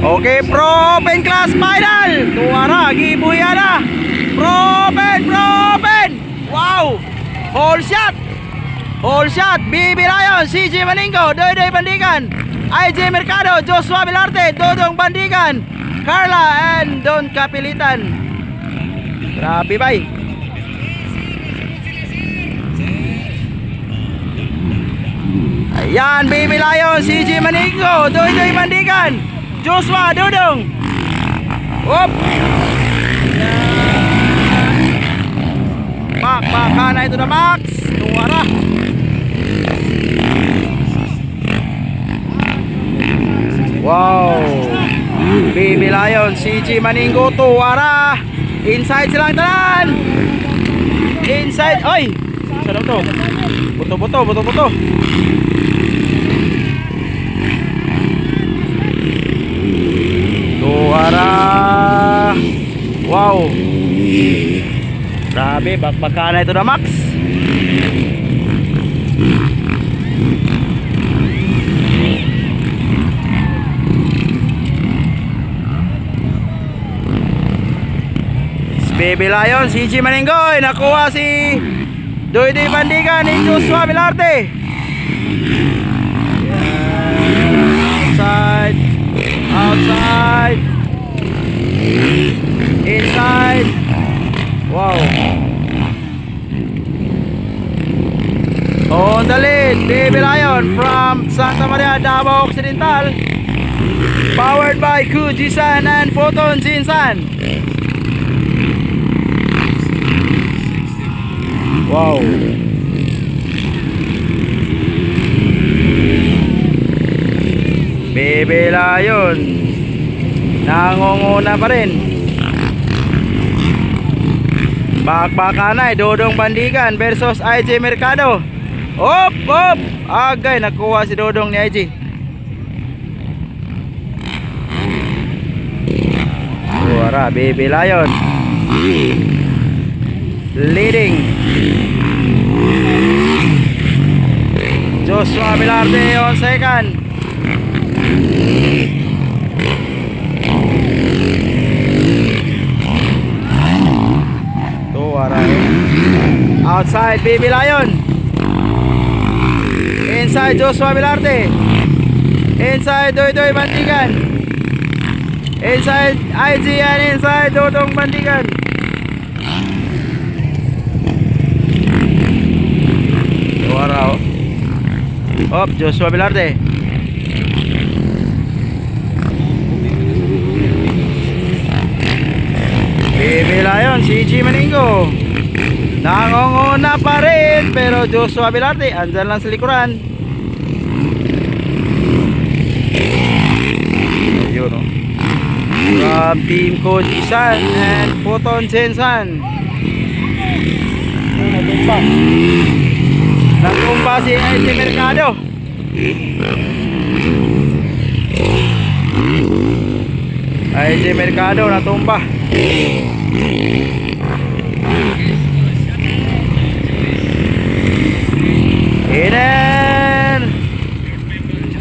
Okay, Pro Open class final. Tuwara, gibuya na. Pro Open. Wow. Whole shot. BB Lion, CJ Maningo, Doydoy Bandigan, IJ Mercado, Joshua Vilarte, Dodong Bandigan, Carla and Don Kapilitan. Grabe bay. Ayan, BB Lion, CJ Maningo, Doydoy Bandigan, Joshua, Dodong. Op. Baka na ito na Max. Tuwara. Wow. BB Lion, CG Maningo, Tuwara. Inside silang tanan. Inside. Oy. Sarap to. Buto. Tuwara. Wow. Grabe, bakbaka na ito na Max. Baby Lion, CG Maninggoy, nakuha si Doydoy Bandigan ni Joshua Vilarte. Outside, inside. Wow. On the lead, Baby Lion from Santa Maria, Davao Occidental, powered by Kujisan and Photon Jinsan. Wow. Baby Lion nangunguna pa rin. Bakbakanay, Dodong Bandigan versus IJ Mercado. Op. Agay, nakuha si Dodong ni IJ. Tuwara, Baby Lion leading. Joshua Vilarte on second. Tuwara. Outside, Baby Lion. Inside, Joshua Vilarte. Inside, Doydoy Bandigan. Inside, IG and inside, Dodong Bandigan. Tuwara. Op, Joshua Vilarte. Baby Lion, CG Maningo nangunguna pa rin, pero Joshua Vilarte andyan lang sa likuran. Ayun o. From Team Kujisan and Photon Jinsan. Nagtumpa si IJ Mercado. IJ Mercado natumpa.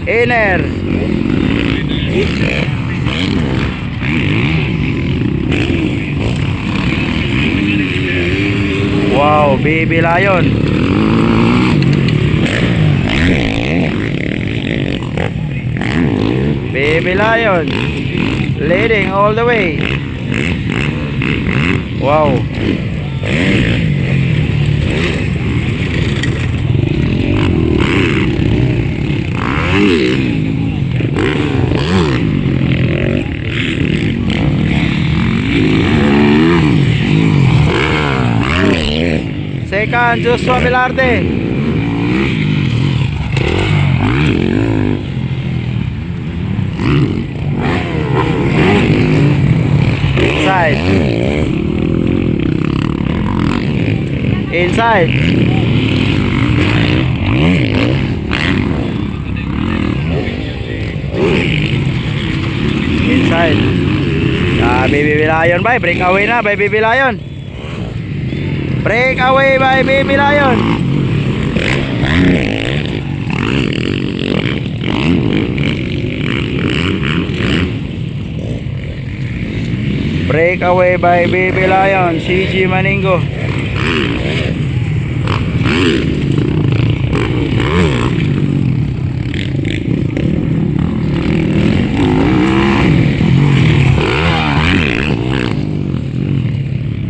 Inner. Wow, Baby Lion. Baby Lion leading all the way. Wow. Second, Joshua Vilarte. Inside. Baby Lion by break away na by Baby Lion. Break away by Baby Lion. Breakaway by Baby Lion, CG Maningo.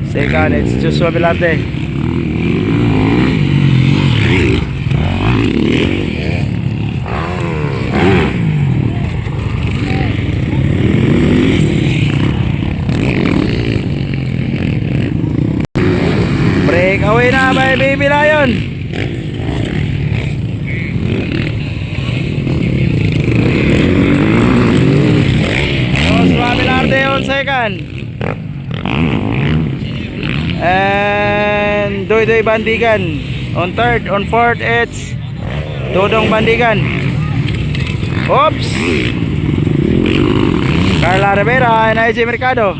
Second, it's Joshua Velarde. Breakaway na by Baby Lion. Joshua Velarde on second. And Doy Bandigan on third. On fourth, it's Dodong Bandigan. Oops. Carla Rivera and IJ Mercado.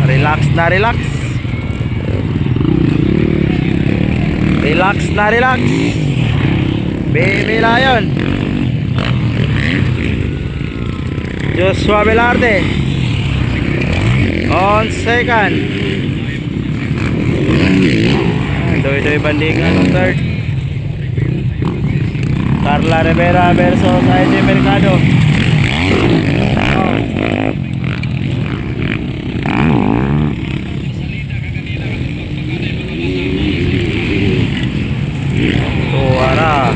Relax na relax. Relax na relax. Baby Lion. Joshua Velarde on second. Doy Bandigan on third. Carla Rivera versus IJ Mercado. Tuwara.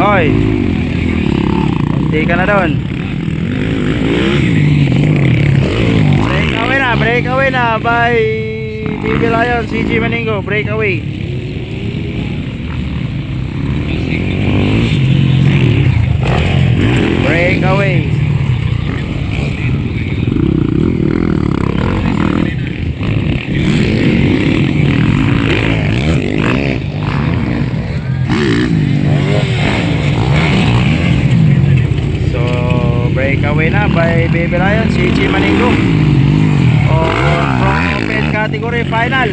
Oy, hindi ka na doon. Breakaway na by Baby Lion, CG Maningo. Breakaway. Breakaway. Breakaway na by Baby Lion, CG Maningo. From open category final.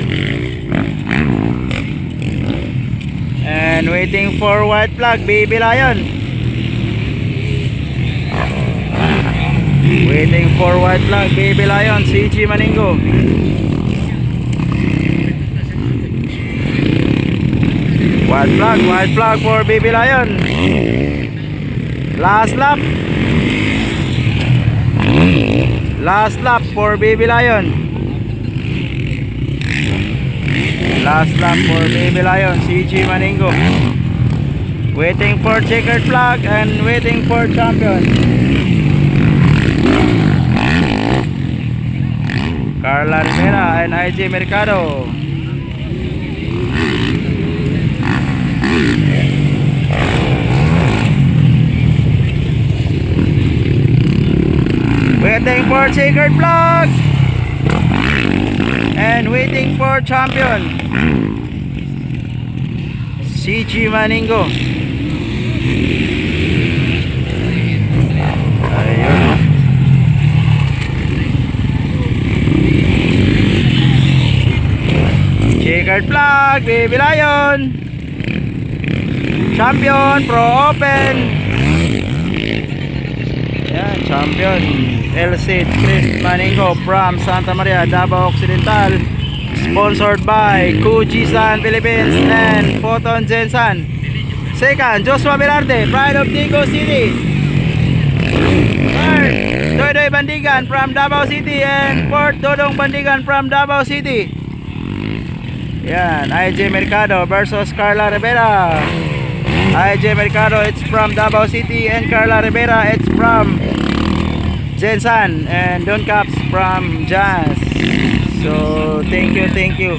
And waiting for white flag, Baby Lion. Waiting for white flag, Baby Lion, CG Maningo. White flag for Baby Lion. Last lap. Last lap for Baby Lion. Last lap for Baby Lion, CG Maningo. Waiting for checkered flag and waiting for champion. Carla Rivera and IJ Mercado. Waiting for checkered flag and waiting for champion, CG Maningo. Ayun. Checkered flag, Baby Lion. Champion, Pro Open. Yan, champion. LC Chris Maningo from Santa Maria, Davao Occidental. Sponsored by Kujisan Philippines and Photon Gensan. Second, Joshua Velarde, Pride of Tico City. Third, Doy Bandigan from Davao City. And fourth, Dodong Bandigan from Davao City. Yan, IJ Mercado versus Carla Rivera. IJ Mercado, it's from Davao City, and Carla Rivera, it's from Gensan, and Don Caps from Jazz. So thank you.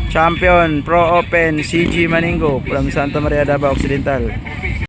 Champion Pro Open, CG Maningo from Santa Maria, Davao Occidental.